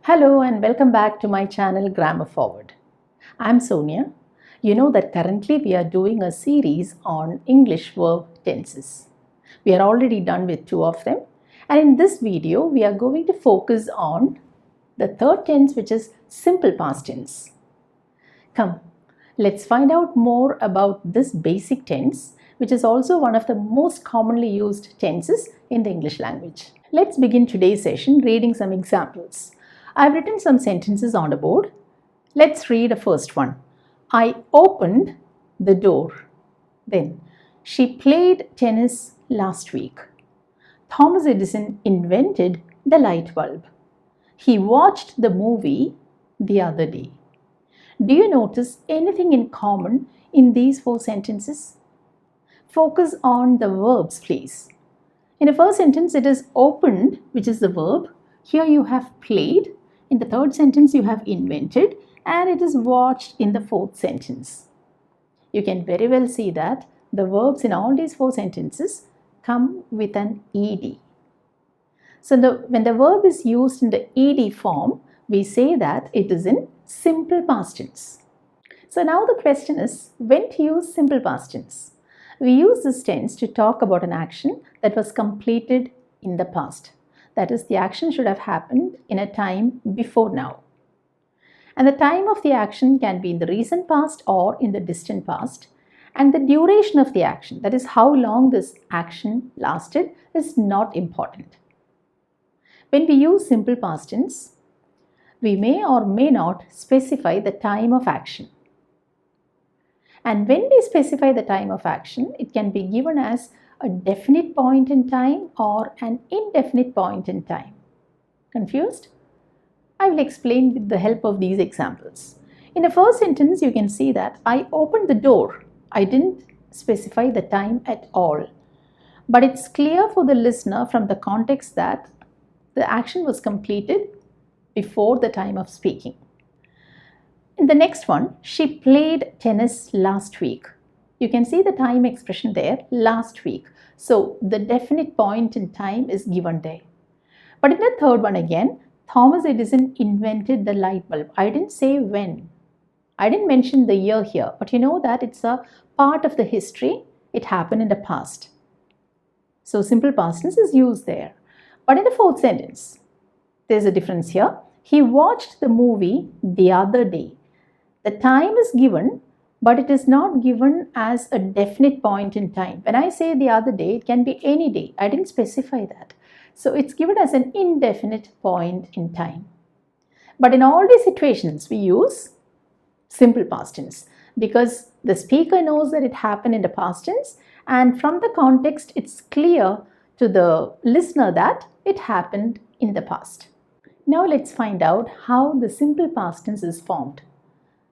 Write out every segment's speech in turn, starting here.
Hello and welcome back to my channel Grammar Forward. I'm Sonia. You know that currently we are doing a series on English verb tenses. We are already done with 2 of them, and in this video we are going to focus on the third tense, which is simple past tense. Come, let's find out more about this basic tense, which is also one of the most commonly used tenses in the English language. Let's begin today's session reading some examples. I've written some sentences on the board. Let's read the first one. I opened the door. Then, she played tennis last week. Thomas Edison invented the light bulb. He watched the movie the other day. Do you notice anything in common in these 4 sentences? Focus on the verbs, please. In the first sentence, it is opened, which is the verb. Here you have played. In the third sentence, you have invented, and it is watched in the fourth sentence. You can very well see that the verbs in all these 4 sentences come with an ed. So when the verb is used in the ed form, we say that it is in simple past tense. So now the question is, when to use simple past tense? We use this tense to talk about an action that was completed in the past. That is, the action should have happened in a time before now. And the time of the action can be in the recent past or in the distant past. And the duration of the action, that is how long this action lasted, is not important. When we use simple past tense, we may or may not specify the time of action. And when we specify the time of action, it can be given as a definite point in time or an indefinite point in time. Confused? I will explain with the help of these examples. In the first sentence, you can see that I opened the door. I didn't specify the time at all. But it's clear for the listener from the context that the action was completed before the time of speaking. In the next one, she played tennis last week. You can see the time expression there, last week. So the definite point in time is given there. But in the third one again, Thomas Edison invented the light bulb. I didn't say when. I didn't mention the year here, but you know that it's a part of the history. It happened in the past. So simple past tense is used there. But in the fourth sentence, there's a difference here. He watched the movie the other day. The time is given, but it is not given as a definite point in time. When I say the other day, it can be any day. I didn't specify that. So it's given as an indefinite point in time. But in all these situations, we use simple past tense because the speaker knows that it happened in the past tense, and from the context, it's clear to the listener that it happened in the past. Now let's find out how the simple past tense is formed.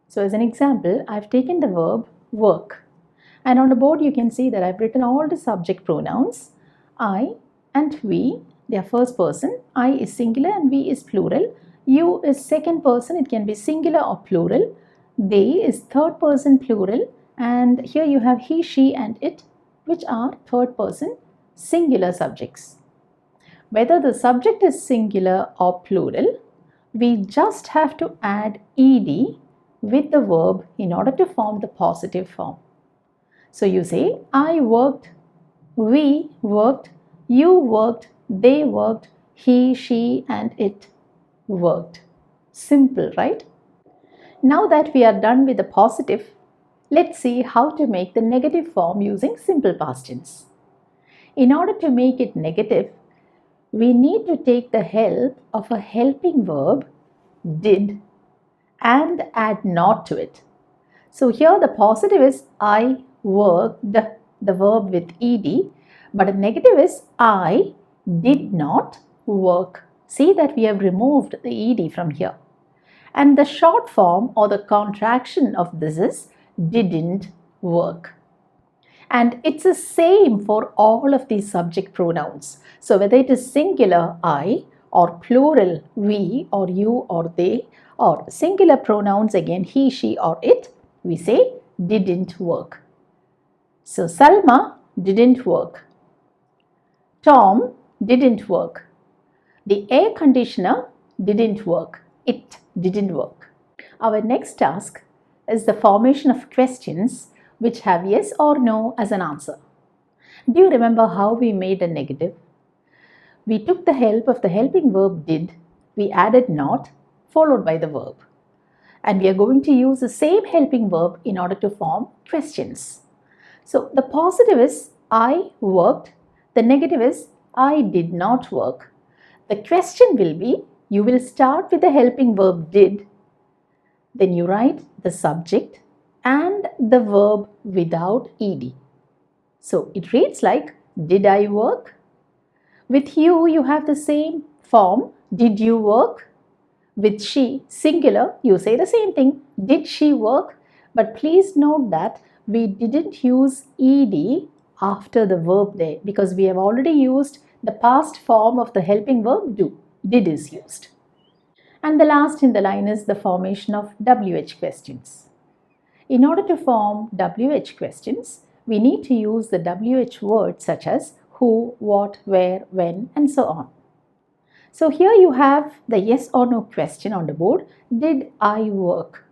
So as an example, I've taken the verb work, and on the board you can see that I've written all the subject pronouns. I and we, they are first person. I is singular and we is plural. You is second person, it can be singular or plural. They is third person plural, and here you have he, she and it, which are third person singular subjects. Whether the subject is singular or plural, we just have to add ed with the verb in order to form the positive form. So you say, I worked, we worked, you worked, they worked, he, she and it worked. Simple, right? Now that we are done with the positive, let's see how to make the negative form using simple past tense. In order to make it negative, we need to take the help of a helping verb, did, and add not to it. So here the positive is I worked, the verb with ed, but the negative is I did not work. See that we have removed the ed from here. And the short form or the contraction of this is didn't work. And it's the same for all of these subject pronouns. So whether it is singular I or plural we or you or they, or singular pronouns again he, she or it, we say didn't work. So Salma didn't work. Tom didn't work. The air conditioner didn't work. It didn't work. Our next task is the formation of questions which have yes or no as an answer. Do you remember how we made a negative? We took the help of the helping verb did, we added not, followed by the verb. And we are going to use the same helping verb in order to form questions. So the positive is I worked, the negative is I did not work. The question will be, you will start with the helping verb did, then you write the subject and the verb without ed. So it reads like, did I work? With you have the same form, did you work? With she, singular, you say the same thing, did she work? But please note that we didn't use ed after the verb there because we have already used the past form of the helping verb do. Did is used. And the last in the line is the formation of WH questions. In order to form WH questions, we need to use the WH words such as who, what, where, when, and so on. So here you have the yes or no question on the board. Did I work?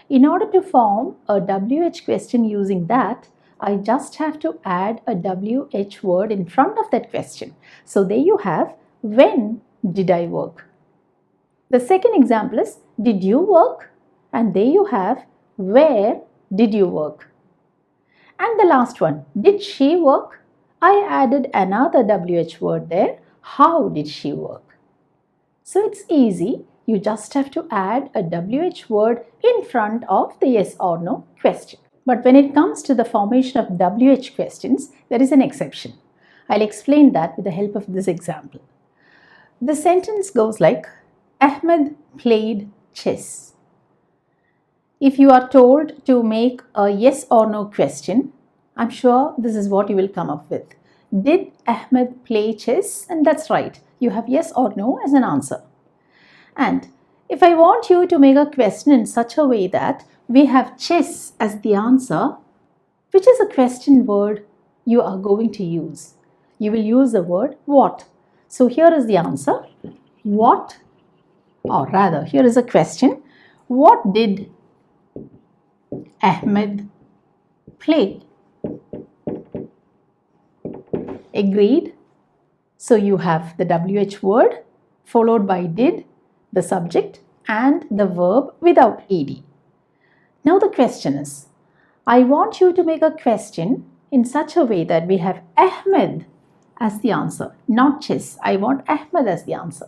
In order to form a WH question using that, I just have to add a WH word in front of that question. So there you have, when did I work? The second example is, did you work? And there you have, where did you work? And the last one, did she work? I added another WH word there. How did she work? So it's easy. You just have to add a WH word in front of the yes or no question. But when it comes to the formation of WH questions, there is an exception. I'll explain that with the help of this example. The sentence goes like, Ahmed played chess. If you are told to make a yes or no question, I'm sure this is what you will come up with. Did Ahmed play chess? And that's right. You have yes or no as an answer. And if I want you to make a question in such a way that we have chess as the answer, which is a question word you are going to use? You will use the word what. So here is the answer. What, or rather, here is a question. What did Ahmed play? Agreed. So you have the WH word followed by did, the subject, and the verb without ed. Now the question is, I want you to make a question in such a way that we have Ahmed as the answer, not chess. I want Ahmed as the answer.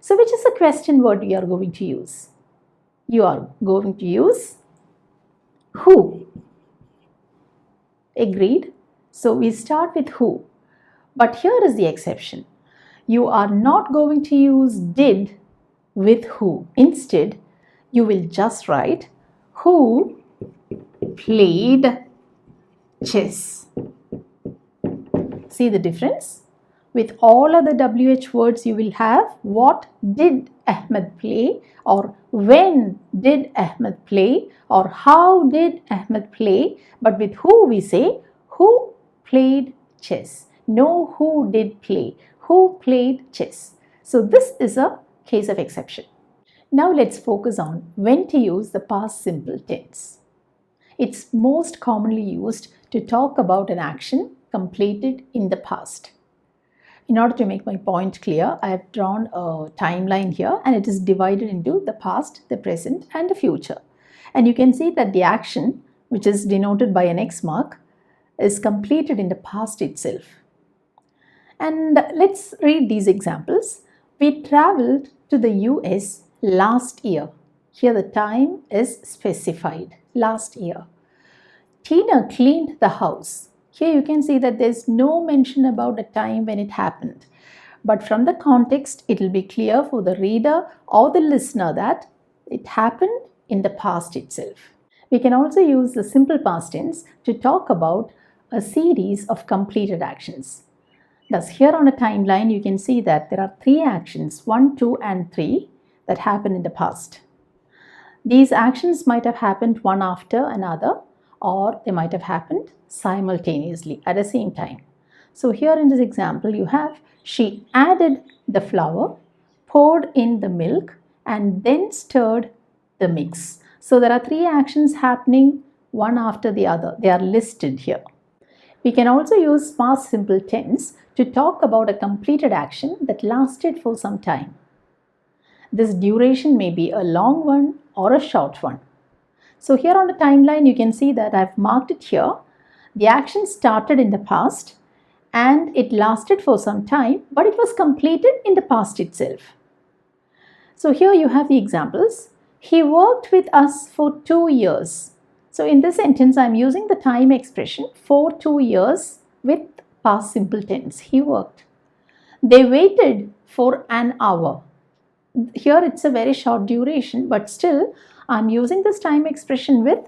So which is the question word you are going to use? You are going to use who. Agreed. So we start with who. But here is the exception. You are not going to use did with who. Instead, you will just write who played chess. See the difference? With all other WH words, you will have what did Ahmed play, or when did Ahmed play, or how did Ahmed play. But with who, we say who played chess. No who did play. Who played chess. So this is a case of exception. Now let's focus on when to use the past simple tense. It's most commonly used to talk about an action completed in the past. In order to make my point clear, I have drawn a timeline here and it is divided into the past, the present and the future. And you can see that the action, which is denoted by an X mark, is completed in the past itself. And let's read these examples. We traveled to the US last year. Here the time is specified, last year. Tina cleaned the house. Here you can see that there's no mention about the time when it happened. But from the context, it will be clear for the reader or the listener that it happened in the past itself. We can also use the simple past tense to talk about a series of completed actions. Thus, here on a timeline, you can see that there are 3 actions, 1, 2, and 3, that happened in the past. These actions might have happened one after another, or they might have happened simultaneously at the same time. So here in this example, you have she added the flour poured in the milk, and then stirred the mix. So there are three actions happening one after the other. They are listed here. We can also use past simple tense to talk about a completed action that lasted for some time. This duration may be a long one or a short one. So here on the timeline, you can see that I've marked it here. The action started in the past and it lasted for some time, but it was completed in the past itself. So here you have the examples. He worked with us for 2 years. So in this sentence, I'm using the time expression for 2 years with past simple tense. He worked. They waited for an hour. Here it's a very short duration, but still I'm using this time expression with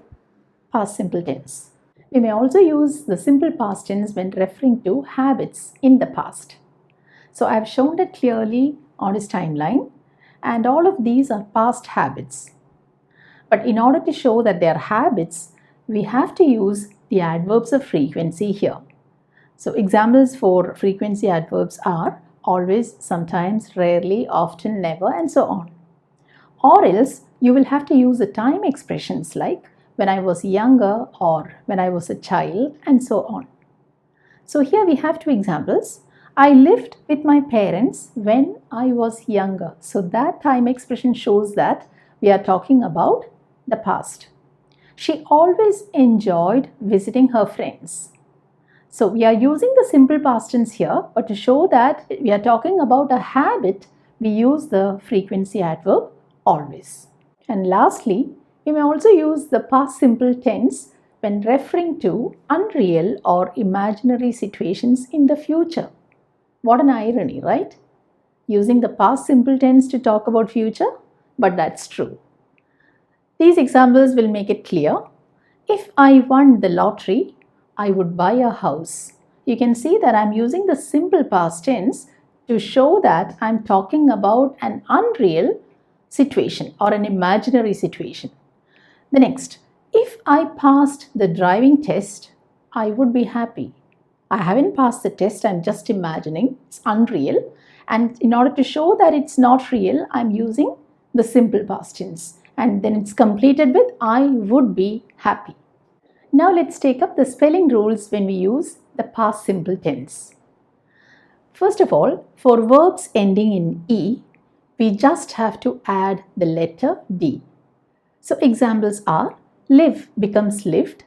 past simple tense. We may also use the simple past tense when referring to habits in the past. So I've shown it clearly on this timeline, and all of these are past habits. But in order to show that they are habits, we have to use the adverbs of frequency here. So examples for frequency adverbs are always, sometimes, rarely, often, never, and so on. Or else you will have to use the time expressions like when I was younger or when I was a child and so on. So here we have two examples. I lived with my parents when I was younger. So that time expression shows that we are talking about the past. She always enjoyed visiting her friends. So we are using the simple past tense here, but to show that we are talking about a habit, we use the frequency adverb always. And lastly, we may also use the past simple tense when referring to unreal or imaginary situations in the future. What an irony, right? Using the past simple tense to talk about future, but that's true. These examples will make it clear. If I won the lottery, I would buy a house. You can see that I'm using the simple past tense to show that I'm talking about an unreal situation or an imaginary situation. The next, if I passed the driving test, I would be happy. I haven't passed the test, I'm just imagining, it's unreal. And in order to show that it's not real, I'm using the simple past tense. And then it's completed with I would be happy. Now let's take up the spelling rules when we use the past simple tense. First of all, for verbs ending in E, we just have to add the letter D. So examples are live becomes lived,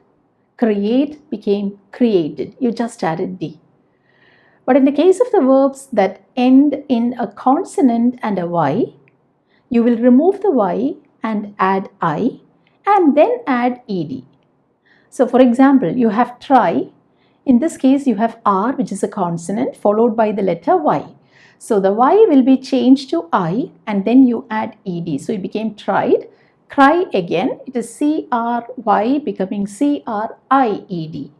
create became created. You just added D. But in the case of the verbs that end in a consonant and a Y, you will remove the Y and add I and then add ed. So for example, you have try. In this case, you have R, which is a consonant, followed by the letter Y. So the Y will be changed to I and then you add ed. So it became tried. Cry again, it is C-R-Y becoming C-R-I-E-D.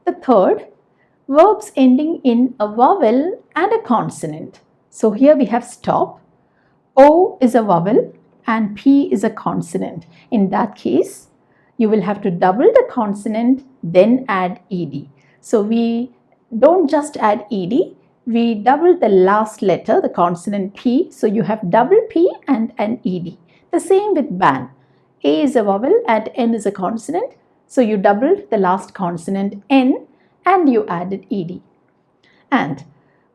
The third, verbs ending in a vowel and a consonant. So here we have stop. O is a vowel and P is a consonant. In that case, you will have to double the consonant, then add ed. So we don't just add ed, we double the last letter, the consonant P. So you have double P and an ed. The same with ban. A is a vowel and N is a consonant. So you doubled the last consonant N and you added ed. And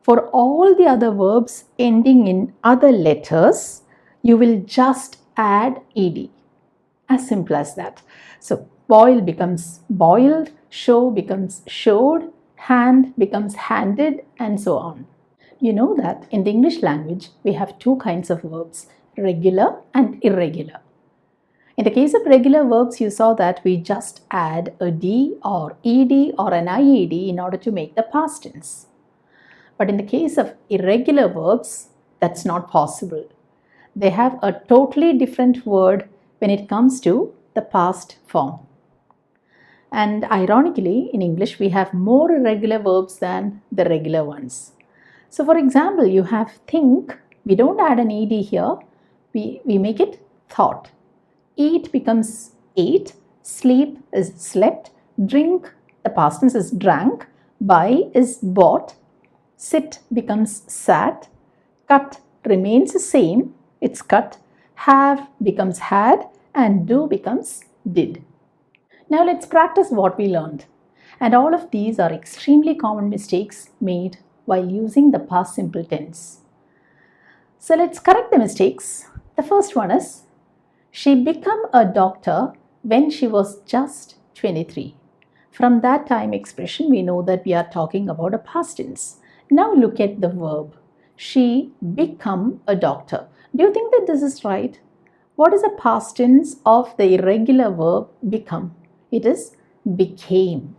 for all the other verbs ending in other letters, you will just add ed. As simple as that. So boil becomes boiled, show becomes showed, hand becomes handed, and so on. You know that in the English language, we have two kinds of verbs, regular and irregular. In the case of regular verbs, you saw that we just add a D or ED or an IED in order to make the past tense. But in the case of irregular verbs, that's not possible. They have a totally different word when it comes to the past form. And ironically, in English, we have more irregular verbs than the regular ones. So for example, you have think. We don't add an ed here. We make it thought. Eat becomes ate. Sleep is slept. Drink, the past tense is drank. Buy is bought. Sit becomes sat. Cut remains the same, it's cut. Have becomes had and do becomes did. Now let's practice what we learned. And all of these are extremely common mistakes made while using the past simple tense. So let's correct the mistakes. The first one is, she became a doctor when she was just 23. From that time expression, we know that we are talking about a past tense. Now look at the verb. She become a doctor. Do you think that this is right? What is the past tense of the irregular verb become? It is became.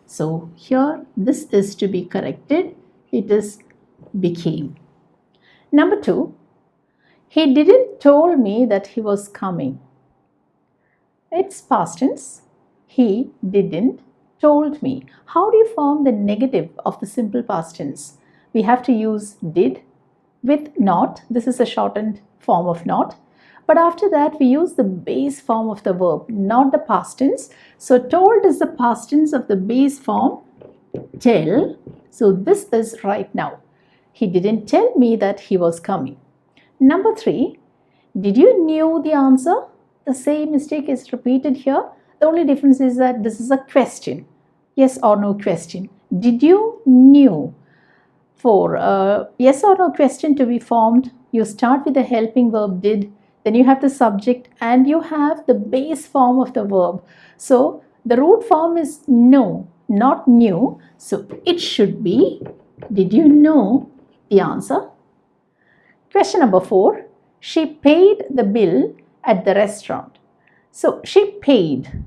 So here this is to be corrected. It is became. Number 2, he didn't told me that he was coming. It's past tense. He didn't told me. How do you form the negative of the simple past tense? We have to use did with not. This is a shortened form of not. But after that, we use the base form of the verb, not the past tense. So told is the past tense of the base form tell. So this is right now. He didn't tell me that he was coming. Number 3, did you knew the answer? The same mistake is repeated here. The only difference is that this is a question. Yes or no question. Did you knew? For a yes or no question to be formed, you start with the helping verb did, then you have the subject and you have the base form of the verb. So the root form is know, not knew. So it should be, did you know the answer? Question number 4, she paid the bill at the restaurant. So she paid.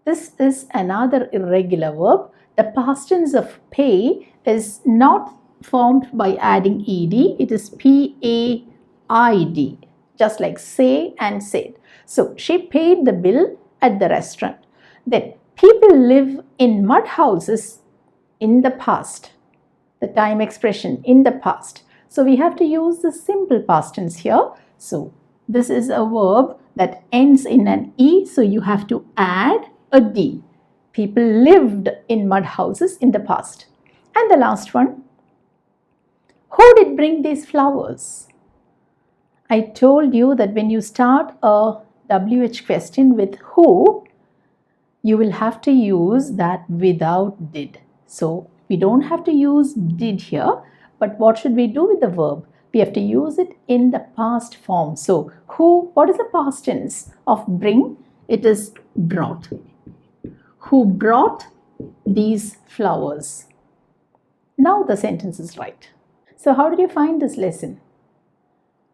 This is another irregular verb. The past tense of pay is not formed by adding ed. It is paid, just like say and said. So she paid the bill at the restaurant. Then people live in mud houses in the past. The time expression in the past. So we have to use the simple past tense here. So this is a verb that ends in an e. So you have to add a d. People lived in mud houses in the past. And the last one, who did bring these flowers? I told you that when you start a WH question with who, you will have to use that without did. So we don't have to use did here, but what should we do with the verb? We have to use it in the past form. So who, what is the past tense of bring? It is brought. Who brought these flowers? Now the sentence is right. So how did you find this lesson?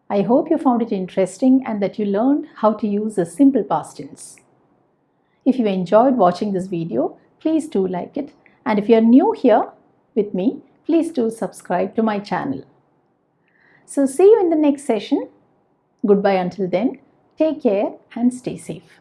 I hope you found it interesting and that you learned how to use the simple past tense. If you enjoyed watching this video, please do like it. And if you are new here with me, please do subscribe to my channel. So see you in the next session. Goodbye until then. Take care and stay safe.